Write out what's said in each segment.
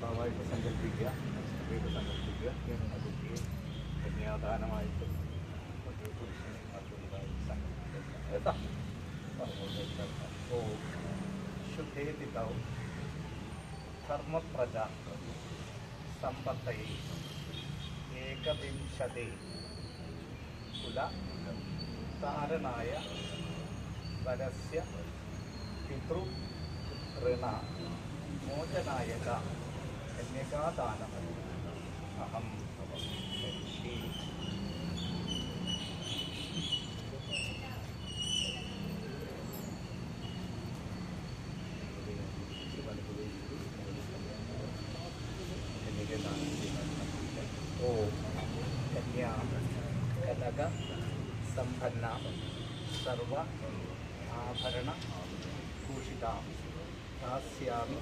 രക്ഷകർത്താവായിട്ട് സങ്കല്പിക്കുക, സ്ത്രീയായിട്ട് സങ്കല്പിക്കുക, കുട്ടിയെ കന്യാദാനമായിട്ട് ഒരു പുരുഷനെ മറ്റൊരുതായി സങ്കല്പിക്കുക കേട്ടോ. ഓ ശുദ്ധേതിതൗ ധർമ്മപ്രജ സമ്പത്തയെ ഏകവിംശതി കുല താരനായ വരസ്യ പിതൃ ഋണ മോചനായക കന്യകാദാനം അഹം കരിഷ്യേ. ഓം കന്യാ കനക സമ്പന്ന സർവ ആഭരണ ഭൂഷിത ദാസ്യാമി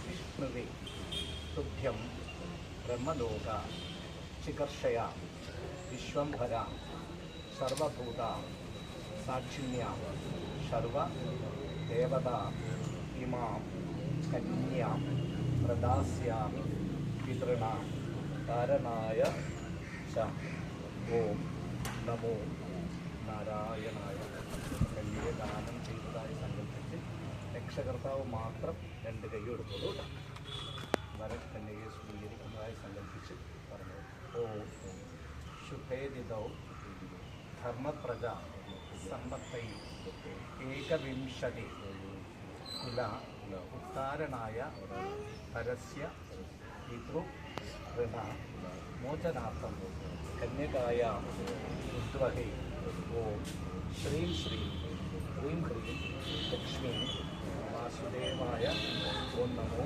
വിഷ്ണുവേ തുഭ്യം ബ്രഹ്മലോക ചികർഷയ വിശ്വംഭര സർവഭൂത സാക്ഷിണ്യ സർവ ദേവത ഇമാം കന്യാം പ്രദാസ്യാമി പിതൃണ കാരണായ ച. ഓം നമോ നാരായണായ. കന്യയെ ദാനം ചെയ്തതായി സങ്കല്പിച്ച് രക്ഷകർത്താവ് മാത്രം രണ്ട് കൈ എടുത്തോളൂ കേട്ടോ. വരൻ കന്യകയെ സ്വീകരിക്കുന്നതായി സങ്കല്പിച്ച് പറഞ്ഞു. ഓം ശുഭേദിതൗ ധർമ്മപ്രജ സമ്പത്തൈ ഏകവിംശതി കുല ഉത്താരണായ പരസ്യ പിതൃ ഋണ മോചനാർത്ഥം കന്യകായ ഉദ്വഹേ. ഓം ശ്രീം ശ്രീം ഹ്രീം ഹ്രീം ലക്ഷ്മീ വാസുദേവായ. ഓം നമോ